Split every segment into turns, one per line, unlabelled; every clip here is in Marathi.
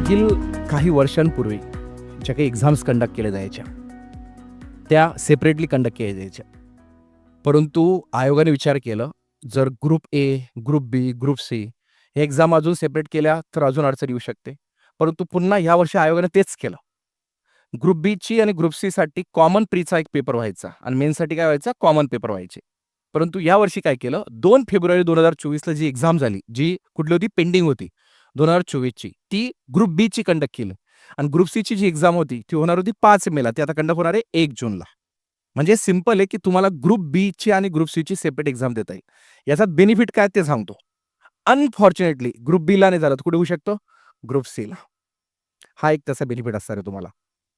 मागील काही वर्षांपूर्वी ज्या काही एक्झाम्स कंडक्ट केल्या जायच्या त्या सेपरेटली कंडक्ट केल्या जायच्या. परंतु आयोगाने विचार केलं, जर group A, group B, group C हे एक्झाम अजून सेपरेट केल्या तर अजून अडचण येऊ शकते. परंतु पुन्हा यावर्षी आयोगाने तेच केलं. ग्रुप बीची आणि ग्रुप सीसाठी कॉमन प्रीचा एक पेपर व्हायचा आणि मेन्ससाठी काय व्हायचा, कॉमन पेपर व्हायचे. परंतु यावर्षी काय केलं, 2 फेब्रुवारी 2024ला जी एक्झाम झाली, जी कुठली होती, पेंडिंग होती 2024ची, ती ग्रुप बीची कंडक्ट केली आणि ग्रुप सीची जी एक्झाम होती ती होणार होती 5 मेला, ती आता कंडक्ट होणार आहे 1 जूनला. म्हणजे सिंपल आहे की तुम्हाला ग्रुप बीची आणि ग्रुप सीची सेपरेट एक्झाम देता येईल. याचा बेनिफिट काय ते सांगतो. अनफॉर्च्युनेटली ग्रुप बीला नाही झालं तर कुठे होऊ शकतो, ग्रुप सीला. हा एक त्याचा बेनिफिट असणार आहे तुम्हाला.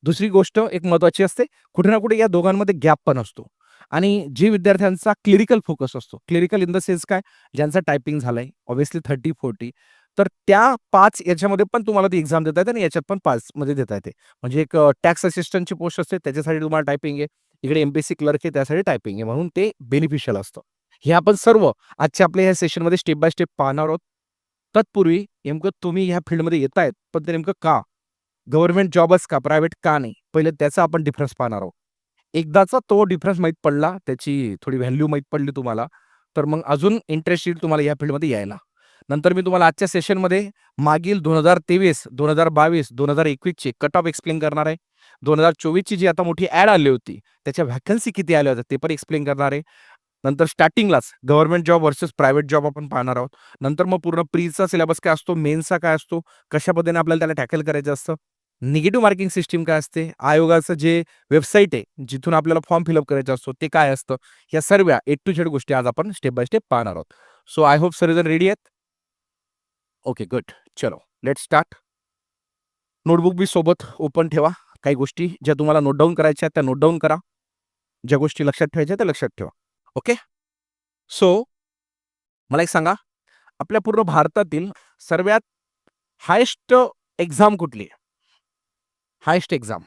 दुसरी गोष्ट एक महत्त्वाची असते, कुठे ना कुठे या दोघांमध्ये गॅप पण असतो आणि जे विद्यार्थ्यांचा क्लिनिकल फोकस असतो, क्लिनिकल इन द सेन्स काय, ज्यांचा टायपिंग झालंय ऑब्व्हियसली 30-40, तर त्या 5 याच्यामध्ये पण तुम्हाला ती एक्झाम देता येते आणि याच्यात पण 5 मध्ये देता येते. म्हणजे एक टॅक्स असिस्टंटची पोस्ट असते, त्याच्यासाठी तुम्हाला टायपिंग आहे. इकडे एम-पी-एस-सी क्लर्क आहे, त्यासाठी टायपिंग आहे. म्हणून ते बेनिफिशियल असतं. हे आपण सर्व आजच्या आपल्या ह्या सेशनमध्ये स्टेप बाय स्टेप पाहणार आहोत. तत्पूर्वी नेमकं तुम्ही ह्या फील्डमध्ये येतायत, पण ते नेमकं का? गव्हर्नमेंट जॉबच का? प्रायव्हेट का नाही? पहिले त्याचा आपण डिफरन्स पाहणार आहोत. एकदाचा तो डिफरन्स माहीत पडला, त्याची थोडी व्हॅल्यू माहीत पडली तुम्हाला, तर मग अजून इंटरेस्ट येईल तुम्हाला या फील्डमध्ये यायला. नंतर मी तुम्हाला आजच्या सेशनमध्ये मागील 2023, 2022, 2021 चे कट ऑफ एक्सप्लेन करणार आहे. 2024 ची जी आता मोठी ॲड आली होती, त्याच्या व्हॅकन्सी किती आल्या होत्या ते पण एक्सप्लेन करणार आहे. नंतर स्टार्टिंगलाच government job versus private job आपण पाहणार आहोत. नंतर मग पूर्ण प्रीचा सिलेबस काय असतो, मेन्सचा काय असतो, कशा पद्धतीने आपल्याला त्याला टॅकल करायचं असतं. निगेटिव्ह मार्किंग सिस्टम काय असते, आयोगाचं जे वेबसाईट आहे, जिथून आपल्याला फॉर्म फिलअप करायचा असतो, ते काय असतं, या सर्व ए टू झेड गोष्टी आज आपण स्टेप बाय स्टेप पाहणार आहोत. सो आय होप सर्वजण रेडी आहेत? Okay, good. चलो, लेट्स स्टार्ट. नोटबुक बी सोबत ओपन ठेवा. काही गोष्टी ज्या तुम्हाला नोट डाउन करायच्या त्या नोट डाउन करा. ज्या गोष्टी लक्षात ठेवायच्या त्या लक्षात ठेवा. ओके? सो मला एक सांगा, आपल्या पूर्ण भारतातील सर्वात हायेस्ट एक्झाम कुठली आहे? हायेस्ट एक्झाम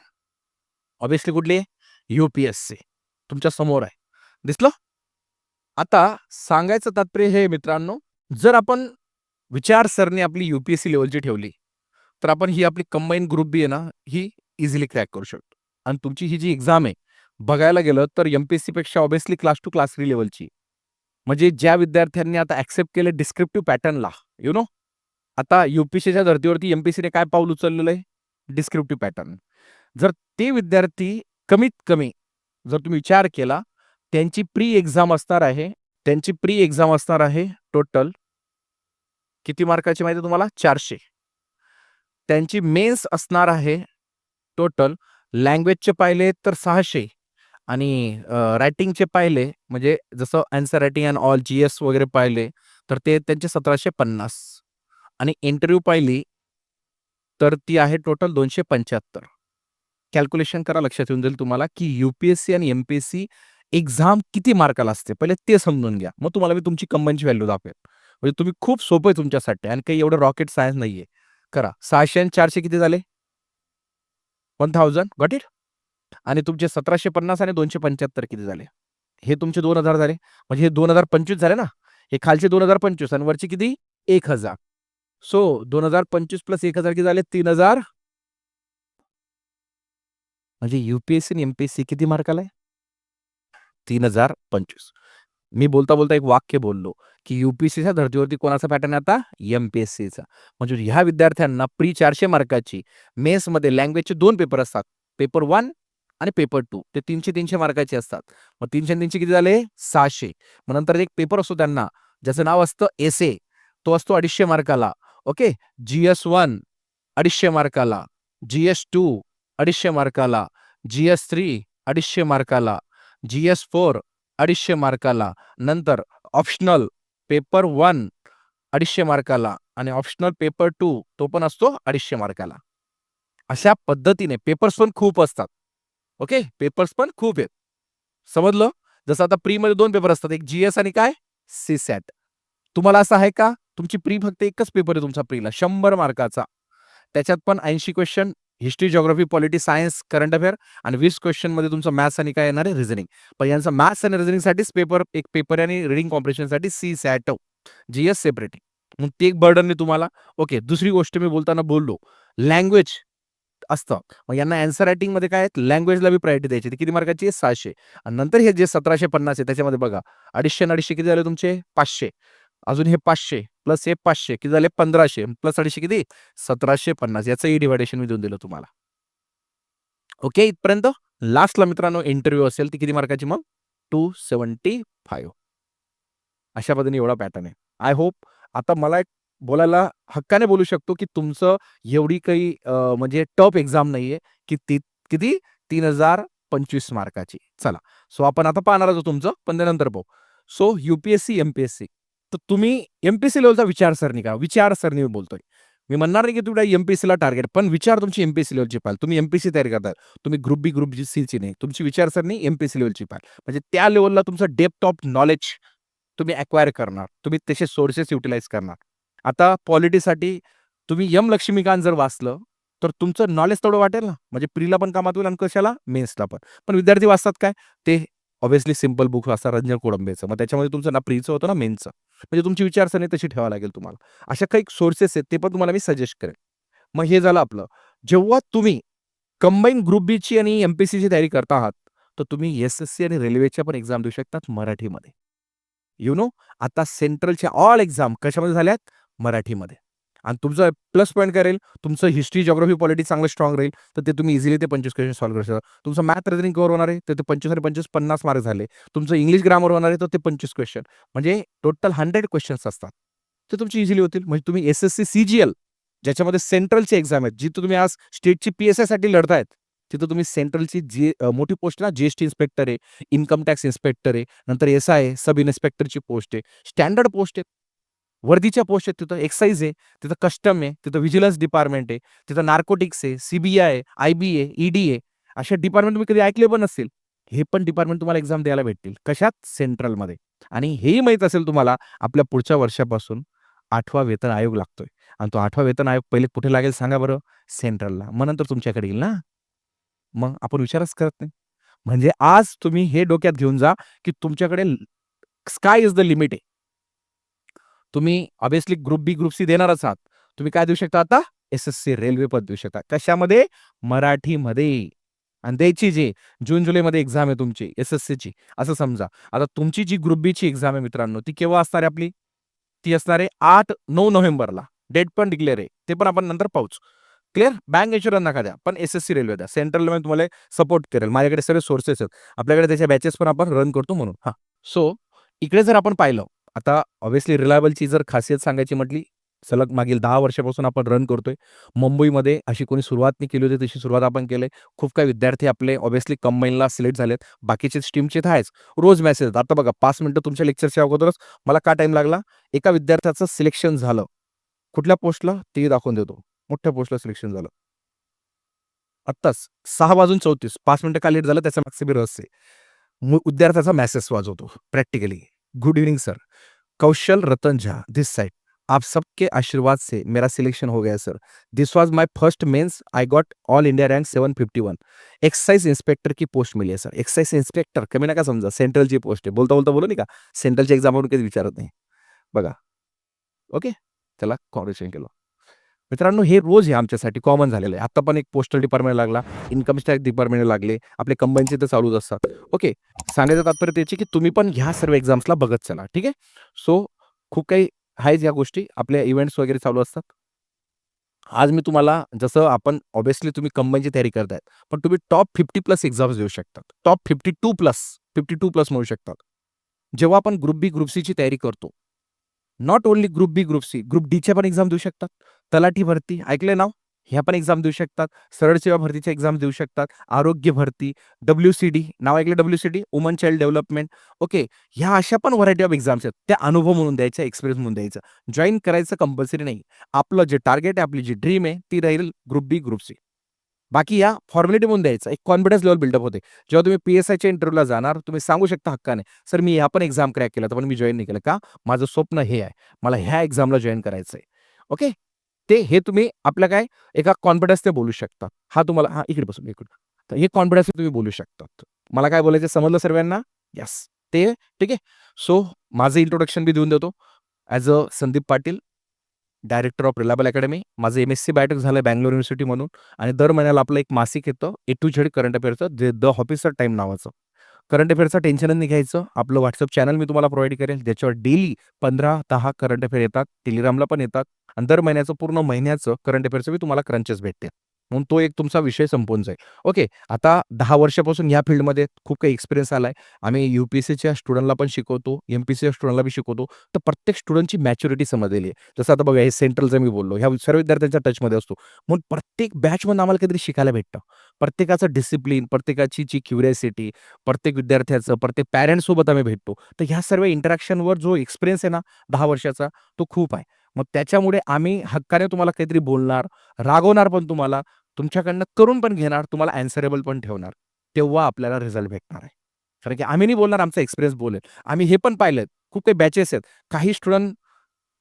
ऑब्व्हियसली कुठली आहे? यू-पी-एस-सी. तुमच्या समोर आहे. दिसलं? आता सांगायचं तात्पर्य हे मित्रांनो, जर आपण विचारसरणी आपली यू-पी-एस-सी लेव्हलची ठेवली, तर आपण ही आपली कंबाईन ग्रुप बी आहे ना, ही इझिली क्रॅक करू शकतो. आणि तुमची ही जी एक्झाम आहे, बघायला गेलं तर एम-पी-एस-सी पेक्षा ऑब्व्हियसली क्लास 2, क्लास 3 लेव्हलची. म्हणजे ज्या विद्यार्थ्यांनी आता ॲक्सेप्ट केलं डिस्क्रिप्टिव्ह पॅटर्नला, यू नो, आता यू-पी-एस-सीच्या धर्तीवरती एम-पी-एस-सीने काय पाऊल उचललेलं आहे? Descriptive pattern. जर ते विद्यार्थी कमीत कमी जर तुम्ही विचार केला, त्यांची प्री एक्झाम असणार आहे, त्यांची प्री एक्झाम असणार आहे टोटल किती मार्काची माहिती आहे तुम्हाला? 400. त्यांची मेन्स असणार आहे टोटल लँग्वेजचे पाहिले तर 600 आणि रायटिंगचे पाहिले म्हणजे जसं आन्सर रायटिंग अँड ऑल जी-एस वगैरे पाहिले तर ते त्यांचे 1750 आणि इंटरव्ह्यू पाहिली तर ती आहे टोटल 275. कॅल्क्युलेशन करा, लक्षात येऊन जाईल तुम्हाला की यू-पी-एस-सी आणि एम-पी-एस-सी एक्झाम किती मार्काला असते. पहिले ते समजून घ्या. मग तुम्हाला मी तुमची कंबाईनची व्हॅल्यू दाखवेल. म्हणजे तुम्ही खूप सोपं आहे तुमच्यासाठी आणि काही एवढं रॉकेट सायन्स नाहीये. करा. 600 आणि 400 किती झाले? 1000 गॉट इट? आणि तुमचे 1750 आणि 275 किती झाले? हे तुमचे 2000 झाले. म्हणजे हे 2025 झाले ना? हे खालचे 2025 आणि वरचे किती? 1000. सो 2025 प्लस 1000 किती झाले? 3000. म्हणजे यू-पी-एस-सी आणि एम-पी-एस-सी किती मार्काला आहे? 3025. मी बोलता-बोलता एक वाक्य बोललो, की यू-पी-एस-सीच्या धर्तीवरती कोणाचा पॅटर्न आहे आता? एम-पी-एस-सीचा. म्हणजे ह्या विद्यार्थ्यांना प्री 400 मार्काची मेन्समध्ये लँग्वेजचे 2 पेपर असतात. पेपर 1 आणि पेपर 2 ते 300-300 मार्काचे असतात. मग 300 आणि 300 किती झाले? 600. मग नंतर एक पेपर असतो त्यांना, ज्याचं नाव असतं एसे. तो असतो 250 मार्काला. ओके. जी-एस-1 250 मार्काला, जी-एस-2 250 मार्काला, जी-एस-3 250 मार्काला, जी-एस-4 250 मार्काला. नंतर ऑप्शनल पेपर 1 250 मार्काला आणि ऑप्शनल पेपर 2 तो पण असतो 250 मार्काला. अशा पद्धतीने पेपर्स पण खूप असतात. ओके, पेपर्स पण खूप आहेत. समजलं? जसं आता प्रीमध्ये 2 पेपर असतात. एक जी-एस आणि काय? सी-सॅट. तुम्हाला असं आहे का? तुमची प्री फक्त एकच पेपर आहे तुमचा प्रीला 100 मार्काचा. त्याच्यात पण 80 question history, geography, polity, science, current affair आणि 20 क्वेश्चनमध्ये तुमचं मॅथ्स आणि काय येणार आहे? रिझनिंग. पण यांचा मॅथ्स आणि रिझनिंगसाठीच पेपर एक पेपर आहे आणि रीडिंग कॉम्प्रिहेन्शनसाठी सी-सॅट. जी-एस सेपरेट आहे. मग ते एक बर्डन आहे तुम्हाला. ओके, दुसरी गोष्ट मी बोलताना बोललो, लँग्वेज असतं. मग यांना ॲन्सर रायटिंगमध्ये काय आहे, लँग्वेजला बी प्रायोरिटी द्यायची. ती किती मार्काची आहे? 600. आणि नंतर हे जे 1750 आहे त्याच्यामध्ये बघा 250 आणि 250 किती झाले तुमचे? 500. अजून हे 500 प्लस हे 500 किती झाले? 1500 प्लस 250 किती? 1750. याचंही डिव्हायडेशन मी देऊन दिलं तुम्हाला. ओके इथपर्यंत. लास्टला मित्रांनो इंटरव्ह्यू असेल ती किती मार्काची मग? 275. अशा पद्धतीने एवढा पॅटर्न आहे. आय होप आता मला एक बोलायला हक्काने बोलू शकतो, की तुमचं एवढी काही म्हणजे टफ एक्झाम नाहीये, की ती किती 3025 मार्काची. चला, सो आपण आता पाहणार आहोत तुमचं, पण त्यानंतर पाहू. So UPSC, MPSC. तर तुम्ही एम-पी-एस-सी लेव्हलचा विचारसरणी का? विचारसरणी मी बोलतोय. मी म्हणणार नाही, की तुम्ही एम-पी-एस-सीला टार्गेट, पण विचार तुमची एम-पी-एस-सी लेव्हलची पाहिजे. तुम्ही एम-पी-एस-सी तयारी करताय. तुम्ही ग्रुप बी, ग्रुप सीची नाही. तुमची विचारसरणी एम-पी-एस-सी लेव्हलची पाहिजे. म्हणजे त्या लेव्हलला तुमचं डेप्थ ऑफ नॉलेज तुम्ही अक्वायर करणार. तुम्ही तसे सोर्सेस युटिलाइज करणार. आता पॉलिटीसाठी तुम्ही एम. लक्ष्मीकांत जर वाचलं, तर तुमचं नॉलेज तेवढं वाटेल ना. म्हणजे प्रीला पण कामात होईल आणि कशाला? मेन्सला पण. पण विद्यार्थी वाचतात काय? ते ऑब्व्हियसली सिंपल बुक वाचतात रंजन कोळंबेचं. मग त्याच्यामध्ये तुमचं ना प्रीचं होतं ना मेन्सचं. म्हणजे तुमची विचारसरणी तशी ठेवावी लागेल तुम्हाला. अशा काही सोर्सेस आहेत, ते पण तुम्हाला मी सजेस्ट करेन. मग हे झालं आपलं. जेव्हा तुम्ही कंबाईन ग्रुप बीची आणि एम-पी-एस-सीची तयारी करत आहात, तर तुम्ही एस-एस-सी आणि रेल्वेच्या पण एक्झाम देऊ शकतात मराठीमध्ये. यू नो आता सेंट्रलच्या ऑल एक्झाम कशामध्ये झाल्यात? मराठीमध्ये. आणि तुमचं प्लस पॉइंट करेल, तुमचं हिस्ट्री, जिओग्राफी, पॉलिटी चांगलं स्ट्राँग राहील, तर ते तुम्ही इझिली ते 25 क्वेश्चन सॉल्व्ह करू शकता. तुमचं मॅथ रिझनिंग कव्हर होणार आहे, तर ते 25 आणि 25 50 मार्क झाले. तुमचं इंग्लिश ग्रामर होणार आहे, तर ते 25 क्वेश्चन. म्हणजे टोटल 100 क्वेश्चन्स असतात. ते तुमची इझिली होतील. म्हणजे तुम्ही एस-एस-सी, सी-जी-एल ज्याच्यामध्ये सेंट्रलची एक्झाम आहेत, जिथं तुम्ही आज स्टेटची पी-एस-आयसाठी लढतायत, तिथं तुम्ही सेंट्रलची जी मोठी पोस्ट ना, जी-एस-टी इन्स्पेक्टर आहे, इन्कम टॅक्स इन्स्पेक्टर आहे, नंतर एस-आय आहे, सब इन्स्पेक्टरची पोस्ट आहे, स्टँडर्ड पोस्ट आहेत. वर्दीच्या पोस्ट आहेत तिथं, एक्साईज आहे, तिथं कस्टम आहे, तिथं व्हिजिलन्स डिपार्टमेंट आहे, तिथं नार्कोटिक्स आहे, सी-बी-आय आहे, आय-बी आहे, ई-डी आहे. अशा डिपार्टमेंट तुम्ही कधी ऐकले पण नसतील. हे पण डिपार्टमेंट तुम्हाला एक्झाम द्यायला भेटतील. कशात? सेंट्रलमध्ये. आणि हेही माहीत असेल तुम्हाला आपल्या पुढच्या वर्षापासून 8वा वेतन आयोग लागतोय आणि तो 8वा वेतन आयोग पहिले कुठे लागेल सांगा बरं? सेंट्रलला. मग नंतर तुमच्याकडे येईल ना. मग आपण विचारच करत नाही. म्हणजे आज तुम्ही हे डोक्यात घेऊन जा, की तुमच्याकडे स्काय इज द लिमिट आहे. तुम्ही obviously group B, group C देणारच आहात. तुम्ही काय देऊ शकता आता? एस-एस-सी रेल्वे पद देऊ शकता. कशामध्ये? मराठीमध्ये. आणि द्यायची जी जून-जुलैमध्ये एक्झाम आहे तुमची एस-एस-सीची असं समजा. आता तुमची जी ग्रुप बीची एक्झाम आहे मित्रांनो, ती केव्हा असणार आहे आपली? ती असणार आहे 8-9 नोव्हेंबरला. डेट पण डिक्लेअर आहे. ते पण आपण नंतर पाहूच. क्लिअर? बँक इन्शुरन्स नका द्या. पण एस-एस-सी रेल्वे द्या. सेंट्रलला मी तुम्हाला सपोर्ट करेल. माझ्याकडे सगळे सोर्सेस आहेत. आपल्याकडे त्याच्या बॅचेस पण आपण रन करतो म्हणून. हां. सो इकडे जर आपण पाहिलं, आता ऑब्व्हियसली रिलायबलची जर खासियत सांगायची म्हटली, सलग मागील 10 वर्षापासून आपण रन करतोय. मुंबईमध्ये अशी कोणी सुरुवात नाही केली होती, तशी सुरुवात आपण केली. खूप काही विद्यार्थी आपले ऑब्व्हियसली कंबाईनला सिलेक्ट झालेत. बाकीचे स्ट्रीमचे तर आहेच. रोज मेसेज येतात. आता बघा 5 मिनिटं तुमच्या लेक्चरच्या अगोदरच मला का टाईम लागला? एका विद्यार्थ्याचं सिलेक्शन झालं. कुठल्या पोस्टला? तेही दाखवून देतो. मोठ्या पोस्टला सिलेक्शन झालं. आत्ताच 6 वाजून 34 5 मिनिटं का लेट झालं त्याच्या मागचं बी रहस्य आहे. विद्यार्थ्याचा मेसेज वाजवतो practically. Good evening sir. Kaushal Ratan Jha this side. आप सबके आशीर्वाद से मेरा सिलेक्शन हो गया sir. This was my first mains. I got all India rank 751. Excise inspector की पोस्ट मिली आहे सर. एक्साइज इन्स्पेक्टर कमी नका समजा. सेंट्रलची पोस्ट आहे. बोलता बोलता बोलू नाही का? सेंट्रलच्या एक्झामवरून कधी विचारत नाही. बघा. ओके. त्याला कॉंग्रॅच्युलेशन केलं. मित्रांनो, हे रोज आहे आमच्यासाठी कॉमन झालेलं आहे. आता पण एक पोस्टल डिपार्टमेंटला लागला, इन्कम टॅक्स डिपार्टमेंटला लागले, आपले कंबाईनचे तर चालूच असतात. ओके. सांगायचं तात्पर्य त्याची की तुम्ही पण ह्या सर्व एक्झाम्सला बघत चला. ठीक आहे. सो खूप काही आहेत या गोष्टी. आपल्या इव्हेंट्स वगैरे चालू असतात. आज मी तुम्हाला जसं आपण ऑब्व्हियसली तुम्ही कंबाईनची तयारी करताय, पण तुम्ही टॉप 50 प्लस एक्झाम्स देऊ शकतात. टॉप 52 प्लस म्हणू शकतात. जेव्हा आपण ग्रुप बी, ग्रुप सीची तयारी करतो, not only group B, group C, group डीच्या पण एक्झाम देऊ शकतात. तलाठी भरती ऐकलंय नाव? ह्या पण एक्झाम देऊ शकतात. सरळ सेवा भरतीच्या एक्झाम देऊ शकतात. आरोग्य भरती, डब्ल्यू-सी-डी नाव ऐकलं W-C-D? Woman child development. Okay. ह्या अशा पण व्हरायटी ऑफ एक्झाम्स आहेत. त्या अनुभव म्हणून द्यायचा, एक्सपिरियन्स म्हणून द्यायचा. जॉइन करायचं कंपल्सरी नाही. आपलं जे टार्गेट आहे, आपली जी ड्रीम आहे, ती राहील ग्रुप बी, ग्रुप सी. बाकी या फॉर्मॅलिटी म्हणून द्यायचा. एक कॉन्फिडन्स लेव्हल बिल्डअप होते. जेव्हा तुम्ही पी-एस-आयच्या इंटरव्ह्यूला जाणार, तुम्ही सांगू शकता हक्काने, "सर, मी ह्या पण एक्झाम क्रॅक केला, पण मी जॉइन नाही केलं." का? माझं स्वप्न हे आहे. मला ह्या एक्झामला जॉइन करायचंय. ओके. हे तुम्ही आपल्या काय एका कॉन्फिडन्सने बोलू शकता. हा तुम्हाला हां, इकडे बसून इकडे. तर हे कॉन्फिडन्सने तुम्ही बोलू शकता. मला काय बोलायचं समजलं सर्वांना? येस. ते ठीक आहे. सो माझं इंट्रोडक्शन मी देऊन देतो. As a Sandeep Patil. Director of reliable academy. माझं एम-एस-सी बायोटेक झालं बंगलोर युनिव्हर्सिटीमधून आणि दर महिन्याला आपलं एक मासिक येतं ए टू झेड करंट अफेअरचं, जे द ऑफिसर टाइम नावाचं. करंट अफेअरचं टेन्शनच नाही घ्यायचं. आपलं WhatsApp चॅनल मी तुम्हाला प्रोव्हाईड करेल. ज्याच्यावर डेली 15-10 करंट अफेअर येतात. टेलिग्रामला पण येतात आणि दर महिन्याचं पूर्ण महिन्याचं करंट अफेअरचं मी तुम्हाला क्रंचेस भेटते. म्हणून तो एक तुमचा विषय संपून जाईल. ओके. आता 10 वर्षापासून या फील्डमध्ये खूप काही एक्सपिरियन्स आलाय. आम्ही यू-पी-एस-सीच्या स्टुडंटला पण शिकवतो, एम-पी-एससीच्या स्टुडंटला पण शिकवतो. तर प्रत्येक स्टुडंटची मॅच्युरिटी समजलेली आहे. जसं आता बघा हे सेंट्रलचं मी बोललो, ह्या सर्व विद्यार्थ्यांच्या टचमध्ये असतो. म्हणून प्रत्येक बॅचमधून आम्हाला काहीतरी शिकायला भेटतं. प्रत्येकाचं डिसिप्लिन, प्रत्येकाची जी क्युरिओसिटी, प्रत्येक विद्यार्थ्याचं, प्रत्येक पॅरेंट्ससोबत आम्ही भेटतो. तर ह्या सर्व इंटरॅक्शनवर जो एक्सपिरियन्स आहे ना 10 वर्षाचा, तो खूप आहे. मग त्याच्यामुळे आम्ही हक्काने तुम्हाला काहीतरी बोलणार, रागवणार पण तुम्हाला, तुमच्याकडनं करून पण घेणार, तुम्हाला ॲन्सरेबल पण ठेवणार. तेव्हा आपल्याला रिझल्ट भेटणार आहे. कारण की आम्ही नाही बोलणार, आमचा एक्सपिरियन्स बोलेल. आम्ही हे पण पाहिलंय, खूप काही बॅचेस आहेत. काही स्टुडंट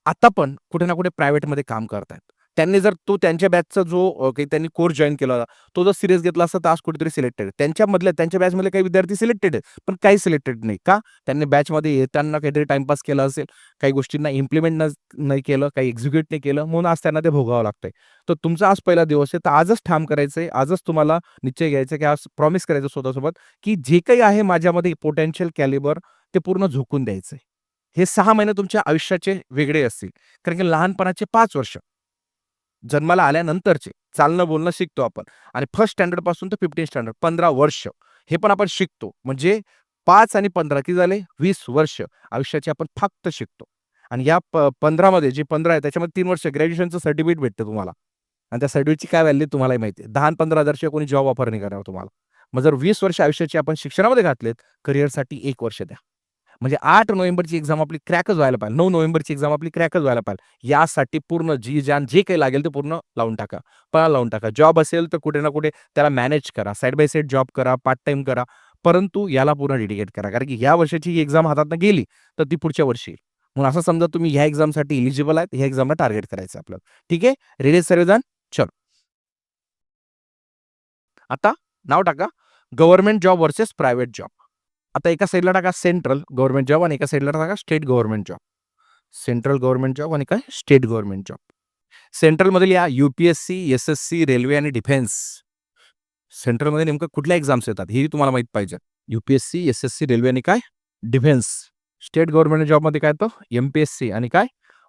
आता पण कुठे ना कुठे प्रायव्हेटमध्ये काम करतायत. त्यांनी जर तो त्यांच्या बॅचचा जो काही त्यांनी कोर्स जॉइन केला होता, तो जर सीरियस घेतला असता तर आज कुठेतरी सिलेक्टेड. त्यांच्या बॅचमधले काही विद्यार्थी सिलेक्टेड आहेत, पण काही सिलेक्टेड नाही. का? त्यांनी बॅचमध्ये येताना काहीतरी टाईमपास केला असेल, काही गोष्टींना इम्प्लिमेंट नाही केलं, काही एक्झिक्यूट नाही केलं, म्हणून आज त्यांना ते भोगावं लागतंय. तर तुमचा आज पहिला दिवस आहे, तर आजच ठाम करायचंय, आजच तुम्हाला निश्चय घ्यायचा की आज प्रॉमिस करायचं स्वतःसोबत, की जे काही आहे माझ्यामध्ये पोटेन्शियल कॅलिबर ते पूर्ण झोकून द्यायचंय. हे 6 महिने तुमच्या आयुष्याचे वेगळे असतील. कारण की लहानपणाचे 5 वर्ष, जन्माला आल्यानंतरचे, चालणं-बोलणं शिकतो आपण आणि फर्स्ट स्टँडर्डपासून तर 15th स्टँडर्ड 15 वर्ष, हे पण आपण शिकतो. म्हणजे 5 आणि 15 किती झाले? 20 वर्ष आयुष्याचे आपण फक्त शिकतो. आणि या 15 मध्ये जे 15 आहे त्याच्यामध्ये 3 वर्ष ग्रॅज्युएशनचं सर्टिफिकेट भेटतं तुम्हाला आणि त्या सर्टिफिकेटची काय व्हॅल्यू तुम्हालाही माहिती आहे. 10 आणि 15,000 शिवाय कोणी जॉब ऑफर नाही करणार तुम्हाला. मग जर 20 वर्ष आयुष्याची आपण शिक्षणामध्ये घातलेत, करिअरसाठी 1 वर्ष द्या. म्हणजे 8 नोव्हेंबरची एक्झाम आपली क्रॅकच व्हायला पाहिजे. 9 नोव्हेंबरची एक्झाम आपली क्रॅकच व्हायला पाहिजे. यासाठी पूर्ण जी-जान जे काही लागेल ते पूर्ण लावून टाका. पळा लावून टाका. जॉब असेल तर कुठे ना कुठे त्याला मॅनेज करा. साइड बाय साइड जॉब करा, पार्ट टाईम करा. परंतु याला पूर्ण डेडिकेट करा. कारण की ह्या वर्षाची ही एक्झाम हातातनं गेली, तर ती पुढच्या वर्षी येईल. म्हणून असं समजा तुम्ही ह्या एक्झामसाठी एलिजिबल आहेत. ह्या एक्झामला टार्गेट करायचं आहे आपल्याला. ठीक आहे? रेडी आहेत सर्वजण? चलो. आता नाव टाका government job versus private job. आता एका साइडला टाका सेंट्रल गव्हर्नमेंट जॉब आणि एका साइडला टाका state government job. Central government job आणि काय स्टेट गव्हर्नमेंट जॉब. सेंट्रलमध्ये लिहा यू-पी-एस-सी, एस-एस-सी, रेल्वे आणि डिफेन्स. सेंट्रलमध्ये नेमकं कुठल्या एक्झाम्स येतात हेही तुम्हाला माहीत पाहिजे. यू-पी-एस-सी, एस-एस-सी, रेल्वे आणि काय डिफेन्स. स्टेट गव्हर्नमेंट जॉबमध्ये काय येतं? एम-पी-एस-सी आणि काय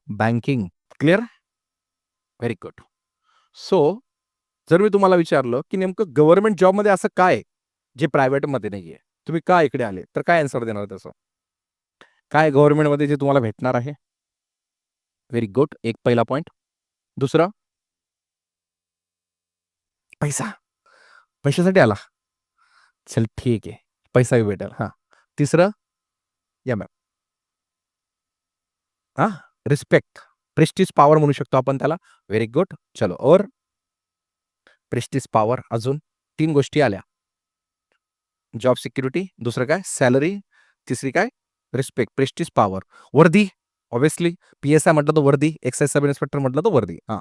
banking. Clear? Very good. So जर मी तुम्हाला विचारलं, की नेमकं गव्हर्नमेंट जॉबमध्ये असं काय आहे, जे प्रायव्हेटमध्ये नाहीये? तुम्ही का इकडे आले? तर काय आन्सर देणार त्याचं? काय गव्हर्नमेंटमध्ये जे तुम्हाला भेटणार आहे? Very good. एक पहिला पॉइंट. दुसरं? पैसा. पैशासाठी आला? चल ठीक आहे. पैसाही भेटेल. हां. तिसरं? या मॅम. हां, रिस्पेक्ट. प्रेस्टीज पॉवर म्हणू शकतो आपण त्याला. Very good. चलो और प्रेस्टीज पॉवर अजून 3 गोष्टी आल्या. जॉब सिक्युरिटी, दुसरं काय सॅलरी, तिसरी काय रिस्पेक्ट, प्रेस्टीज पॉवर. वर्दी ऑब्व्हियसली पी-एस-आय म्हटलं तर वर्दी, एक्साईज सब इन्स्पेक्टर म्हटलं तर वर्दी. हां.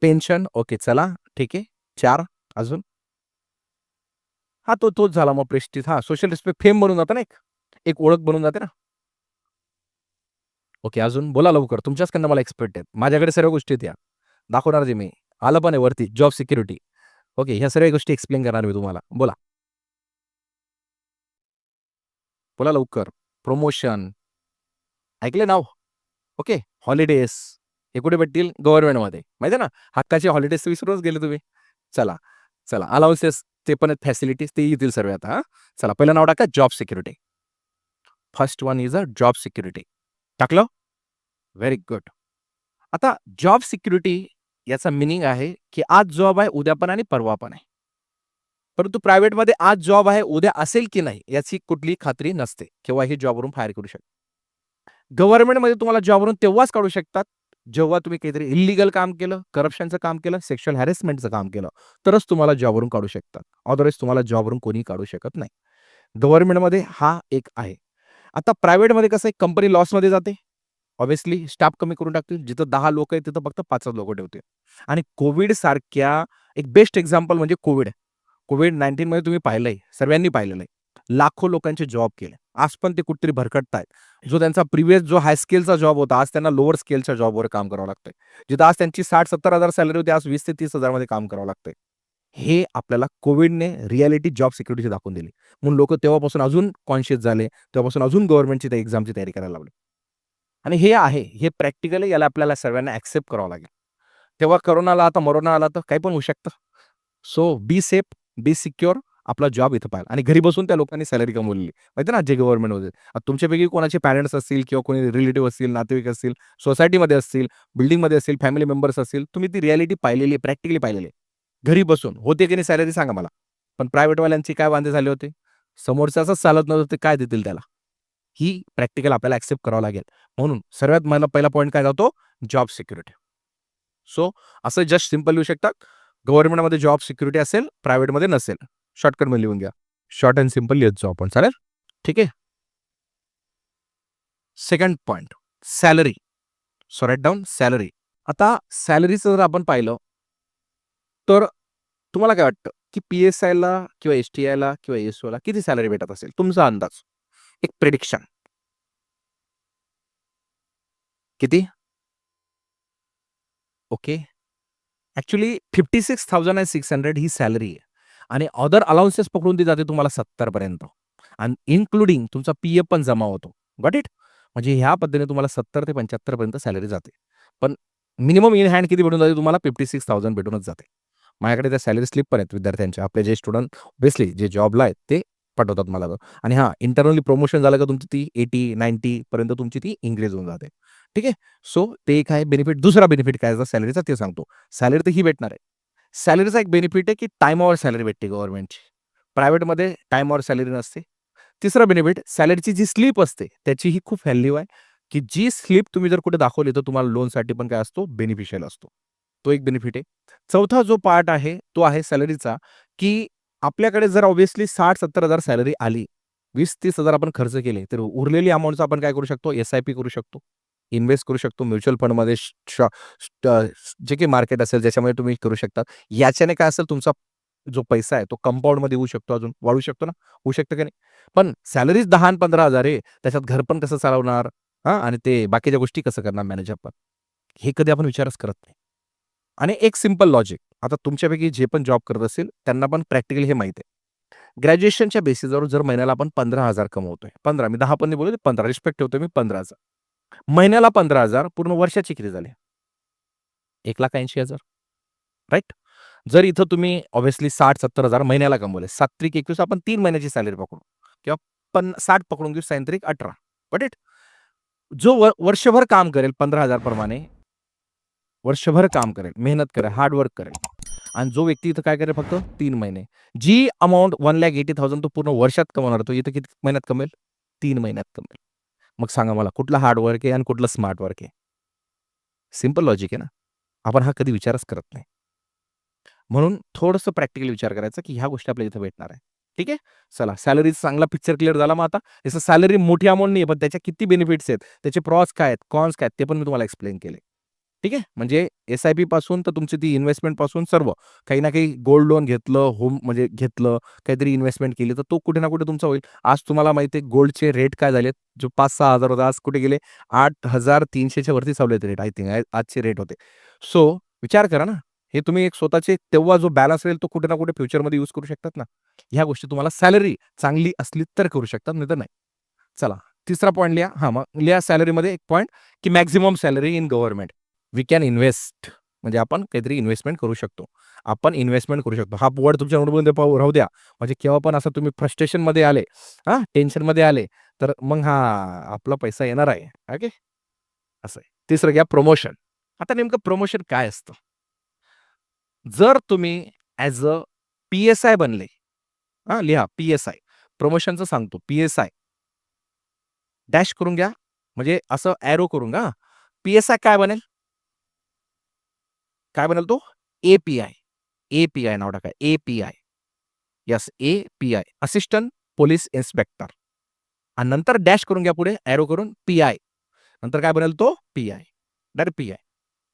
पेन्शन ओके चला ठीक आहे. 4 अजून? हां, तोच झाला मग प्रेस्टीज. हां, सोशल रिस्पेक्ट फेम बनून जातं ना एक. एक ओळख बनून जाते ना. ओके अजून बोला लवकर. तुमच्याचकडनं मला एक्सपेक्ट आहेत. माझ्याकडे सर्व गोष्टी आहेत या. दाखवणार जे मी. आलं पण आहे वरती जॉब सिक्युरिटी. ओके ह्या सर्व गोष्टी एक्सप्लेन करणार मी तुम्हाला. बोला. बोला लवकर. प्रमोशन ऐकले नाव? ओके. हॉलिडेज हे कुठे भेटतील? गव्हर्नमेंटमध्ये. माहिती आहे ना? हक्काचे हॉलिडेज विसरूनच गेले तुम्ही. चला, चला अलाउन्सेस ते पण आहेत फॅसिलिटीज ते येतील सर्व आता हां. चला पहिलं नाव टाका job security. First one is a job security. टाकलं? Very good. आता जॉब सिक्युरिटी याचा मीनिंग आहे, की आज जॉब आहे, उद्या पण आणि परवा पण आहे. परंतु प्रायव्हेटमध्ये आज जॉब आहे, उद्या असेल की नाही याची कुठलीही खात्री नसते. केव्हाही जॉबवरून फायर करू शकतात. गव्हर्नमेंटमध्ये तुम्हाला जॉबवरून तेव्हाच काढू शकतात, जेव्हा तुम्ही काहीतरी इल्लीगल काम केलं, करप्शनचं काम केलं, सेक्शुअल हॅरेसमेंटचं काम केलं, तरच तुम्हाला जॉबवरून काढू शकतात. अदरवाईज तुम्हाला जॉबवरून कोणीही काढू शकत नाही. गव्हर्नमेंटमध्ये हा एक आहे. आता प्रायव्हेटमध्ये कसं आहे कंपनी लॉसमध्ये जाते. ऑब्व्हियसली स्टाफ कमी करून टाकतील. जिथं 10 लोकं आहेत, तिथं फक्त 5च लोकं ठेवतील. आणि कोव्हिडसारख्या एक बेस्ट एक्झाम्पल म्हणजे कोव्हिड. कोव्हिड-19 मध्ये तुम्ही पाहिलंय, सर्वांनी पाहिलेलं आहे. लाखो लोकांचे जॉब गेले. आज पण ते कुठेतरी भरकटतायत. जो त्यांचा प्रिव्हियस जो हाय स्केलचा जॉब होता, आज त्यांना लोअर स्केलच्या जॉबवर काम करावं लागतंय. जिथं आज त्यांची 60,000-70,000 सॅलरी होती, आज 20,000 ते 30,000 मध्ये काम करावं लागतंय. हे आपल्याला कोविडने रिॲलिटी जॉब सिक्युरिटीची दाखवून दिली. म्हणून लोकं तेव्हापासून अजून कॉन्शियस झाले. तेव्हापासून अजून गव्हर्नमेंटची त्या एक्झामची तयारी करायला लागले. आणि हे आहे, हे प्रॅक्टिकली याला आपल्याला सर्वांना एक्सेप्ट करावं लागेल. तेव्हा कोरोना आला, आता मरोना आला, तर काही पण होऊ शकतं. So be safe, be secure. आपला जॉब इथं पाहिला आणि घरी बसून त्या लोकांनी सॅलरी कमवलेली. माहिती आहे ना, जे गव्हर्नमेंटमध्ये. आता तुमच्यापैकी कोणाचे पॅरेंट्स असतील किंवा कोणी रिलेटिव्ह असतील, नातेवाईक असतील, सोसायटीमध्ये असतील, बिल्डिंगमध्ये असतील, फॅमिली मेंबर्स असतील, तुम्ही ती रिॲलिटी पाहिलेली आहे, प्रॅक्टिकली पाहिलेली आहे. घरी बसून. होते की नाही सॅलरी सांगा मला. पण प्रायव्हेटवाल्यांचे काय वांदे झाले होते? समोरच्याचंच चालत नव्हतं, ते काय देतील त्याला? ही प्रॅक्टिकल आपल्याला एक्सेप्ट करावं लागेल. म्हणून सर्वात मला पहिला पॉइंट काय जातो? Job security. सो असं जस्ट सिंपल लिहू शकतात. गव्हर्नमेंटमध्ये जॉब सिक्युरिटी असेल, प्रायव्हेटमध्ये नसेल. शॉर्टकटमध्ये लिहून घ्या. शॉर्ट अँड सिंपल लिहत जाऊ आपण. चालेल? ठीक आहे. Second point salary. So write down salary. आता सॅलरीचं जर आपण पाहिलं, तर तुम्हाला काय वाटतं, की पी-एस-आयला किंवा एस-टी-आयला किंवा एस-ओला किती सॅलरी भेटत असेल? तुमचा अंदाज. एक प्रिडिक्शन. किती? ओके. ॲक्चुअली 56,600 ही सॅलरी आहे आणि अदर अलाउन्सेस पकडून ती जाते तुम्हाला 70 पर्यंत आणि इन्क्लुडिंग तुमचा पी-एफ पण जमा होतो. Got it? म्हणजे ह्या पद्धतीने तुम्हाला 70 ते 75 पर्यंत सॅलरी जाते. पण मिनिमम इन हँड किती भेटून जाते तुम्हाला? 56,000 भेटूनच जाते. माझ्याकडे त्या सॅलरी स्लिप पण आहेत विद्यार्थ्यांच्या. आपले जे स्टुडंट ऑब्व्हियसली जे जॉबला आहेत ते पाठवतात मला तो. आणि हां, इंटरनली प्रमोशन झालं का तुमची ती 80-90 पर्यंत तुमची ती इन्क्रीज होऊन जाते. ठीक आहे? सो ते एक आहे बेनिफिट. दुसरा बेनिफिट काय आहे सॅलरीचा ते सांगतो. सॅलरी तर ही भेटणार आहे. सॅलरीचा एक बेनिफिट आहे, की टाईमावर सॅलरी भेटते गव्हर्नमेंटची. प्रायव्हेटमध्ये टाईमावर सॅलरी नसते. तिसरा बेनिफिट सॅलरीची जी स्लिप असते, त्याची ही खूप व्हॅल्यू आहे, की जी स्लिप तुम्ही जर कुठे दाखवली, तर तुम्हाला लोनसाठी पण काय असतो, बेनिफिशियल असतो. तो एक बेनिफिट आहे. चौथा जो पार्ट आहे, तो आहे सॅलरीचा, की आपल्याकडे जर ऑब्व्हियसली 60,000-70,000 सॅलरी आली, 20,000-30,000 आपण खर्च केले, तर उरलेली अमाउंटचा आपण काय करू शकतो, एस-आय-पी करू शकतो. इन्व्हेस्ट करू शकतो म्युच्युअल फंडमध्ये जे काही मार्केट असेल ज्याच्यामध्ये तुम्ही करू शकता. याच्याने काय असेल तुमचा जो पैसा आहे तो कंपाउंडमध्ये येऊ शकतो अजून वाढू शकतो ना, होऊ शकतं की नाही? पण सॅलरीच 10 आणि 15,000 आहे. त्याच्यात घर पण कसं चालवणार? हां, आणि ते बाकीच्या गोष्टी कसं करणार मॅनेज आपण? हे कधी आपण विचारच करत नाही. आणि एक सिंपल लॉजिक आता तुमच्यापैकी जे पण जॉब करत असेल त्यांना पण प्रॅक्टिकली हे माहीत आहे. ग्रॅज्युएशनच्या बेसिसवर जर महिन्याला आपण 15,000 कमवतोय. 15 मी 10 पण नाही बोलत 15 रिस्पेक्ट ठेवतोय मी 15चा. महिन्याला 15,000 पूर्ण वर्षाचे किती झाले? 1,80,000 राइट? जर इथं तुम्ही ऑब्व्हियसली 60,000-70,000 महिन्याला कमवले. 7 त्रिक 21 आपण 3 महिन्याची सॅलरी पकडू किंवा 60 पकडून घेऊ 7 त्रिक 18. Got it? जो वर्षभर काम करेल 15,000 प्रमाणे, वर्षभर काम करेल, मेहनत करेल, हार्ड वर्क करेल आणि जो व्यक्ती इथं काय करेल फक्त 3 महिने. जी अमाउंट 1,80,000 तो पूर्ण वर्षात कमवणार तो इथं किती महिन्यात कमवेल? 3 महिन्यात कमवेल. मग सांगा मला कुठलं हार्ड वर्क आहे आणि कुठलं स्मार्ट वर्क आहे? सिंपल लॉजिक आहे ना. आपण हा कधी विचारच करत नाही. म्हणून थोडंसं प्रॅक्टिकली विचार करायचा, की ह्या गोष्टी आपल्याला इथं भेटणार आहे. ठीक आहे? चला सॅलरीचा चांगला पिक्चर क्लिअर झाला मग आता. जसं सॅलरी मोठी अमाउंट नाहीये, पण त्याच्या किती बेनिफिट्स आहेत, त्याचे प्रॉस काय आहेत, कॉन्स काय आहेत, ते पण मी तुम्हाला एक्सप्लेन केले. ठीक आहे? म्हणजे एस-आय-पी पासून तर तुमची ती इन्व्हेस्टमेंट पासून सर्व. काही ना काही गोल्ड लोन घेतलं, होम म्हणजे घेतलं, काहीतरी इन्व्हेस्टमेंट केली, तर तो कुठे ना कुठे तुमचा होईल. आज तुम्हाला माहिती आहे गोल्डचे रेट काय झालेत? जो 5,000-6,000 होता, आज कुठे गेले? 8,300 च्या वरती चालू आहेत रेट आय थिंक आजचे रेट होते. सो विचार करा ना. हे तुम्ही एक स्वतःचे तेव्हा जो बॅलन्स राहील तो कुठे ना कुठे फ्युचरमध्ये यूज करू शकतात ना. ह्या गोष्टी तुम्हाला सॅलरी चांगली असली तर करू शकतात, नाहीतर नाही. चला तिसरा पॉइंट लिहा. हां, मग लिहा सॅलरीमध्ये एक पॉइंट की maximum salary in government. We can invest म्हणजे आपण काहीतरी इन्व्हेस्टमेंट करू शकतो. आपण इन्व्हेस्टमेंट करू शकतो. हा वर्ड तुमच्या नोटबुकमध्ये राहू द्या. म्हणजे केव्हा पण असं तुम्ही फ्रस्ट्रेशनमध्ये आले, हां, टेन्शनमध्ये आले, तर मग हां, आपला पैसा येणार आहे. ओके. असं आहे. तिसरं घ्या प्रमोशन. आता नेमकं प्रमोशन काय असतं? जर तुम्ही ॲज अ पी-एस-आय बनले, हां, लिहा पी-एस-आय. प्रमोशनचं सांगतो. पी-एस-आय डॅश करून घ्या. म्हणजे असं एरो करून घ्या. पी-एस-आय काय बनेल? काय बनेल तो? ए-पी-आय. ए-पी-आय नाव टाका. ए-पी-आय. येस, ए-पी-आय. असिस्टंट पोलिस इन्स्पेक्टर आणि नंतर डॅश करून घ्या पुढे एरो करून पी-आय. नंतर काय बनेल तो? पी-आय. Direct P-I.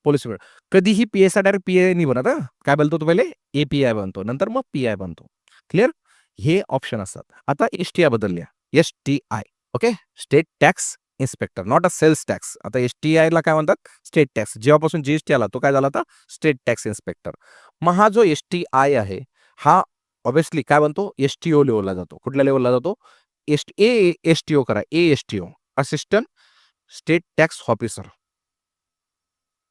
पोलीस वेळ. कधीही पी-एस-आय डायरेक्ट पी-आय नाही बनत हां. काय बनतो तो पहिले? ए-पी-आय बनतो. नंतर मग पी-आय बनतो. क्लिअर? हे ऑप्शन असतात. आता एस-टी-आय बद्दल लिहा. STI. Okay. State tax inspector, not a sales tax. आता STIला काय म्हणतात? State tax. जेव्हापासून GST आला तो काय झाला आता? State tax inspector. मग हा जो STI आहे, हा ऑब्व्हियसली काय बनतो? STO लेव्हलला जातो. कुठल्या लेव्हलला जातो? ASTO करा. ASTO, assistant state tax officer.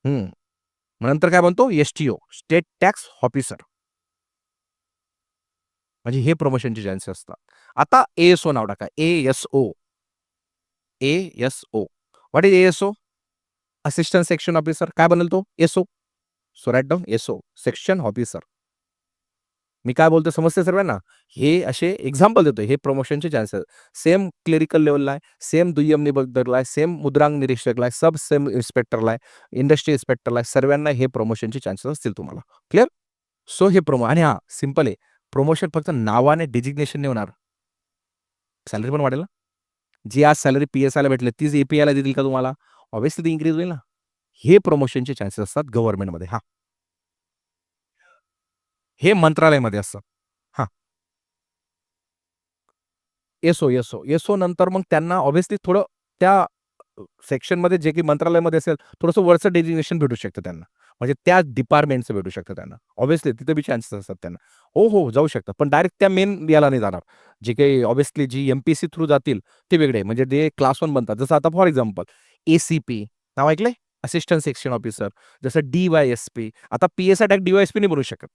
मग नंतर काय बनतो? STO, state tax officer. म्हणजे हे प्रमोशनचे चान्सेस असतात. आता ASO नाव टाका. ASO. ASO. What is ASO? Assistant section officer. काय बनेल तो? SO. So right down SO, section officer. मी काय बोलतोय समजतंय सर्वांना? हे असे एक्झाम्पल देतोय. हे प्रमोशनचे चान्सेस. सेम क्लेरिकल लेव्हलला आहे, सेम दुय्यम निबंधकला आहे, सेम मुद्रांक निरीक्षकला आहे, सब सेम इन्स्पेक्टरला आहे, इंडस्ट्री इन्स्पेक्टरला आहे. सर्वांना हे प्रमोशनचे चान्सेस असतील तुम्हाला. क्लिअर? सो हे आणि हां, सिंपल आहे. प्रमोशन फक्त नावाने डिजिग्नेशन नाही होणार. सॅलरी पण वाढेल ना. जी आज सॅलरी PSIला भेटली तीच APIला देतील का तुम्हाला? ऑब्व्हियसली ती इन्क्रीज होईल ना. हे प्रमोशनचे चान्सेस असतात गव्हर्नमेंटमध्ये. हां, हे मंत्रालयामध्ये असतात. हां, एसओ नंतर मग त्यांना ऑब्व्हियसली थोडं त्या सेक्शनमध्ये जे काही मंत्रालयामध्ये असेल, थोडंसं वरचं डेझिग्नेशन भेटू शकतं त्यांना. म्हणजे त्या डिपार्टमेंटचं भेटू शकतं त्यांना. ऑब्व्हियसली तिथे बी चान्सेस असतात त्यांना. हो, जाऊ शकतात. पण डायरेक्ट त्या मेन याला नाही जाणार. जे काही ऑब्व्हियसली जी MPC थ्रू जातील ते वेगळे. म्हणजे ते क्लास 1 बनतात. जसं आता फॉर एक्झाम्पल ACP नाव ऐकलंय? Assistant section officer. जसं DYSP. आता PSI डायरेक्ट DYSP नाही बनू शकत.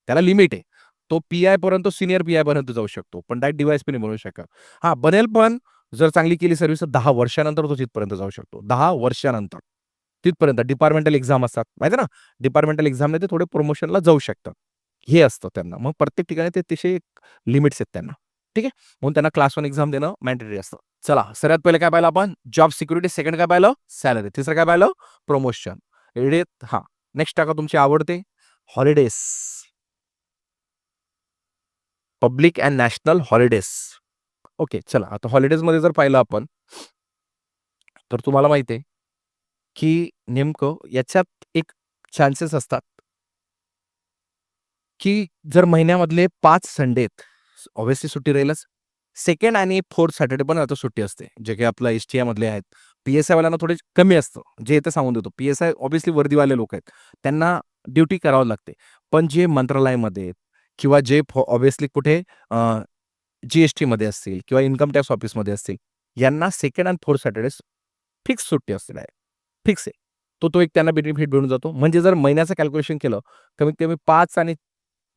त्याला लिमिट आहे. तो PI पर्यंत सीनियर PI पर्यंत जाऊ शकतो. पण डायरेक्ट DYSP नाही बनू शकत. हां, बनेल पण जर चांगली केली सर्व्हिस तर 10 वर्षानंतर तो तिथपर्यंत जाऊ शकतो. 10 वर्षानंतर. तिथपर्यंत डिपार्टमेंटल एक्झाम असतात. माहिती आहे ना? डिपार्टमेंटल एक्झामने ते थोडे प्रमोशनला जाऊ शकतात. हे असतं त्यांना. मग प्रत्येक ठिकाणी ते तसे लिमिट्स आहेत त्यांना. ठीक आहे? म्हणून त्यांना क्लास 1 एक्झाम देणं मॅन्डेटरी असतं. चला, सर्वात पहिले काय पाहिलं आपण? Job security. सेकंड काय पाहिलं? सॅलरी. तिसरं काय पाहिलं? प्रमोशन. रेडी आहेत? हां. नेक्स्ट टाका तुमचे आवडते holidays. Public and national holidays. Okay, चला आता हॉलिडेजमध्ये जर पाहिलं आपण, तर तुम्हाला माहिती आहे, की नेमकं याच्यात एक चान्सेस असतात, की जर महिन्यामधले 5 संडे आहेत, ऑब्व्हियसली सुट्टी राहीलच. सेकंड आणि फोर्थ सॅटर्डे पण आता सुट्टी असते, जे काही आपल्या STIमधले आहेत. PSIवाल्यांना थोडे कमी असतं, जे इथे सांगून देतो. PSI ऑब्व्हियसली वर्दीवाले लोक आहेत. त्यांना ड्युटी करावी लागते. पण जे मंत्रालयामध्ये आहेत किंवा जे ऑब्व्हियसली कुठे GSTमध्ये असतील किंवा इन्कम टॅक्स ऑफिसमध्ये असतील, यांना सेकंड आणि फोर्थ सॅटर्डेज फिक्स सुट्टी असते डायरेक्ट. फिक्स आहे. तो एक त्यांना बेनिफिट मिळून जातो. म्हणजे जर महिन्याचं कॅल्क्युलेशन केलं, कमीत कमी 5 आणि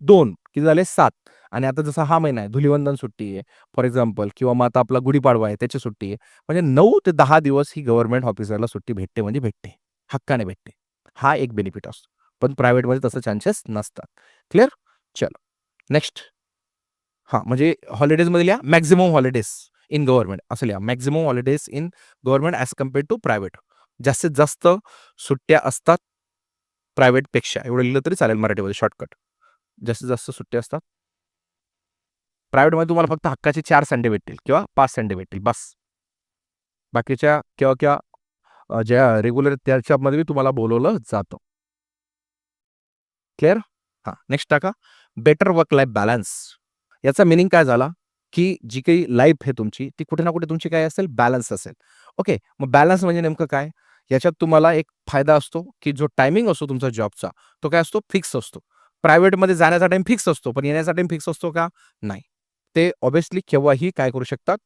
2 किती झाले 7 आणि आता जसा हा महिना आहे, धुलिवंदन सुट्टी आहे फॉर एक्झाम्पल किंवा मग आता आपला गुढीपाडवा आहे त्याची सुट्टी आहे. म्हणजे 9 ते 10 दिवस ही गव्हर्नमेंट ऑफिसरला सुट्टी भेटते म्हणजे भेटते. हक्काने भेटते. हा एक बेनिफिट असतो. पण प्रायव्हेटमध्ये तसं चान्सेस नसतात. क्लिअर? चलो नेक्स्ट. हां, म्हणजे हॉलिडेजमध्ये लिहा मॅक्सिमम हॉलिडेज इन गव्हर्नमेंट असं लिहा. Maximum holidays in government as compared to private. जास्तीत जास्त सुट्ट्या असतात प्रायव्हेटपेक्षा. एवढं लिहिलं तरी चालेल मराठीमध्ये शॉर्टकट. जास्तीत जास्त सुट्ट्या असतात. प्रायव्हेटमध्ये तुम्हाला फक्त हक्काचे 4 संडे भेटतील किंवा 5 संडे भेटतील बस. बाकीच्या किंवा ज्या रेग्युलर त्याच्यामध्ये तुम्हाला बोलावलं जातं. क्लिअर? हां, नेक्स्ट टाका. Better work life balance. याचा मीनिंग काय झाला, की जी काही लाईफ आहे तुमची, ती कुठे ना कुठे तुमची काय असेल, बॅलन्स असेल. ओके. मग बॅलन्स म्हणजे नेमकं काय? याच्यात तुम्हाला एक फायदा असतो, की जो टायमिंग असतो तुमचा जॉबचा, तो काय असतो? फिक्स असतो. प्रायव्हेटमध्ये जाण्याचा टाईम फिक्स असतो, पण येण्याचा टाईम फिक्स असतो का? नाही. ते ऑब्व्हियसली केव्हाही काय करू शकतात?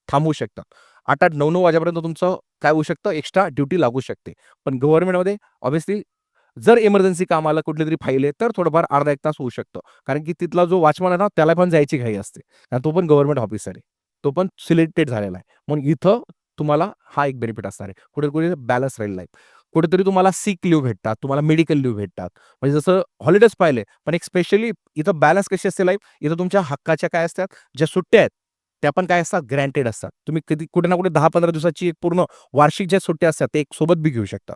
थांबवू शकतात. 8-8, 9-9 वाजेपर्यंत तुमचं काय होऊ शकतं? एक्स्ट्रा ड्युटी लागू शकते. पण गव्हर्नमेंटमध्ये ऑब्व्हियसली जर इमर्जन्सी कामाला कुठलीतरी फाईल आहे, तर थोडंफार अर्धा 1 तास होऊ शकतं. कारण की तिथला जो वॉचमन आहे ना, त्याला पण जायची घाई असते. आणि तो पण गव्हर्नमेंट ऑफिसर आहे. तो पण सिलेक्टेड झालेला आहे. मग इथं तुम्हाला हा एक बेनिफिट असणार आहे. कुठे-कुठे बॅलन्स राहील लाईफ. कुठेतरी तुम्हाला सिक लीव्ह भेटतात, तुम्हाला मेडिकल लीव्ह भेटतात. म्हणजे जसं हॉलिडेज पाहिले, पण एक स्पेशली इथं बॅलन्स कशी असते लाईफ, इथं तुमच्या हक्काच्या काय असतात, ज्या सुट्ट्या आहेत, त्या पण काय असतात, ग्रँटेड असतात. तुम्ही कधी कुठे ना कुठे 10-15 दिवसाची एक पूर्ण वार्षिक ज्या सुट्ट्या असतात, ते एक सोबत बी घेऊ शकता.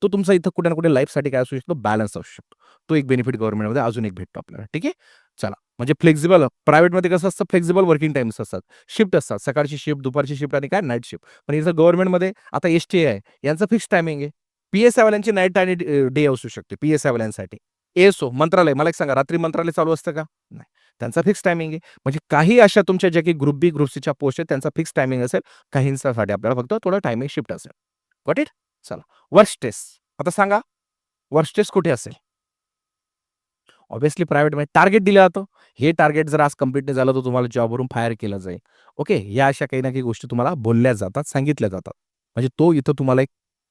तो तुमचा इथं कुठे ना कुठे लाईफसाठी काय असू शकतो, बॅलन्स असू शकतो. तो एक बेनिफिट गव्हर्नमेंटमध्ये अजून एक भेटतो आपल्याला. ठीक आहे? चला. म्हणजे फ्लेक्सिबल प्रायव्हेटमध्ये कसं असतं, फ्लेक्सिबल वर्किंग टाईम्स असतात. शिफ्ट असतात. सकाळची शिफ्ट, दुपारची शिफ्ट आणि काय नाईट शिफ्ट. पण इथं गव्हर्नमेंटमध्ये आता STI आहे, यांचं फिक्स टायमिंग आहे. PSIवाल्यांची नाईट आणि डे असू शकते, PSIवाल्यांसाठी. एसओ मंत्रालय, मला एक सांगा, रात्री मंत्रालय चालू असतं का? नाही. त्यांचा फिक्स टायमिंग आहे. म्हणजे काही अशा तुमच्या ज्या काही ग्रुप बी, ग्रुप सीच्या पोस्ट आहेत त्यांचा फिक्स टायमिंग असेल. काहींसाठी आपल्याला फक्त थोडं टायमिंग शिफ्ट असेल. Got it? चला. वर्स्ट केस. आता सांगा, वर्स्ट केस कुठे असेल? ऑब्व्हियसली प्रायव्हेटमध्ये टार्गेट दिलं जातं. हे टार्गेट जर आज कंप्लीट नाही झालं, तर तुम्हाला जॉबवरून फायर केलं जाईल. ओके. या अशा काही ना काही गोष्टी तुम्हाला बोलल्या जातात, सांगितल्या जातात. म्हणजे तो इथं तुम्हाला एक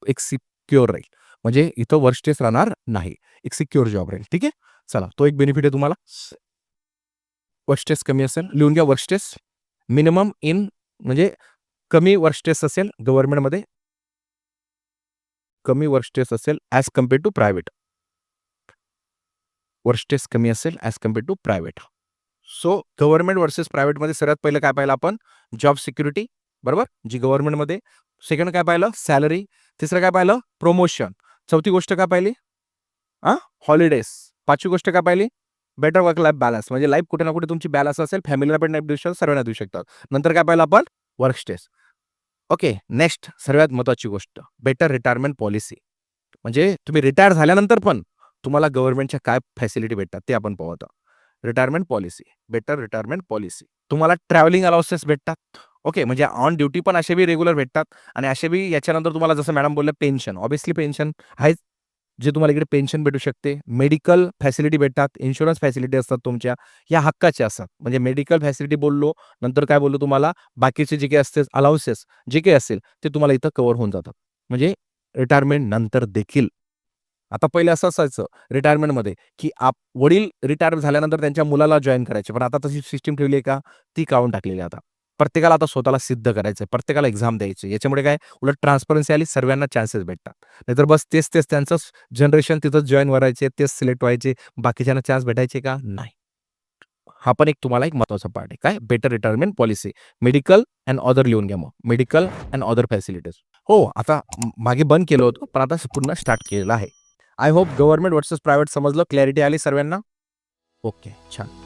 एक सिक्युअर राहील. म्हणजे इथं वर्स्ट केस राहणार नाही. एक सिक्युअर जॉब राहील. ठीक आहे? चला, तो एक बेनिफिट आहे तुम्हाला. वर्स्ट केस कमी असेल. लिहून घ्या वर्स्ट केस. मिनिमम इन म्हणजे कमी वर्स्ट केस असेल गव्हर्नमेंटमध्ये. कमी वर्स्ट केस असेल as compare to private. Worst case कमी असेल as compare to private. So government versus प्रायव्हेटमध्ये सर्वात पहिलं काय पाहिलं आपण? जॉब सिक्युरिटी, बरोबर? जी गव्हर्नमेंटमध्ये. सेकंड काय पाहिलं? सॅलरी. तिसरं काय पाहिलं? प्रमोशन. चौथी गोष्ट काय पाहिली? हॉलिडेज. पाचवी गोष्ट काय पाहिली? Better work life balance. म्हणजे लाईफ कुठे ना कुठे तुमची बॅलन्स असेल. फॅमिलीला पण नाही देऊ शकत, सर्वांना देऊ शकतात. नंतर काय पाहिलं आपण? Work stress. ओके. नेक्स्ट सर्वात महत्त्वाची गोष्ट, बेटर रिटायरमेंट पॉलिसी. म्हणजे तुम्ही रिटायर झाल्यानंतर पण तुम्हाला गव्हर्नमेंटच्या काय फॅसिलिटी भेटतात ते आपण पाहू आता. Retirement policy, better retirement policy. तुम्हाला ट्रॅव्हलिंग अलाउन्सेस भेटतात. ओके. म्हणजे ऑन ड्युटी पण असे बी रेग्युलर भेटतात आणि असे बी याच्यानंतर तुम्हाला जसं मॅडम बोलल्या पेन्शन, ऑब्व्हियसली पेन्शन आहेच. जे तुम्हाला इकडे पेन्शन भेटू शकते. मेडिकल फॅसिलिटी भेटतात. इन्शुरन्स फॅसिलिटी असतात तुमच्या. या हक्काच्या असतात. म्हणजे मेडिकल फॅसिलिटी बोललो, नंतर काय बोललो तुम्हाला, बाकीचे जे काही असते अलाउन्सेस जे काही असेल ते तुम्हाला इथं कव्हर होऊन जातात. म्हणजे रिटायरमेंट नंतर देखील. आता पहिले असं असायचं रिटायरमेंटमध्ये, की वडील रिटायर झाल्यानंतर त्यांच्या मुलाला जॉइन करायचे. पण आता तशी सिस्टम ठेवली आहे का? ती काढून टाकलेली आहे आता. प्रत्येकाला आता स्वतःला सिद्ध करायचंय. प्रत्येकाला एक्झाम द्यायची. याच्यामुळे काय उलट ट्रान्सपरन्सी आली, सर्वांना चान्सेस भेटतात. नाहीतर बस तेच त्यांचंच जनरेशन तिथंच जॉइन व्हायचे, तेच सिलेक्ट व्हायचे. बाकीच्यांना चान्स भेटायचे का? नाही. हा पण एक तुम्हाला एक महत्त्वाचा पार्ट आहे. काय? Better retirement policy. Medical and other लिहून घ्या मग. Medical and other facilities. हो, आता मागे बंद केलं होतं, पण आता पुन्हा स्टार्ट केलेलं आहे. I hope government versus private समजलं. क्लॅरिटी आली सर्वांना? ओके. छान.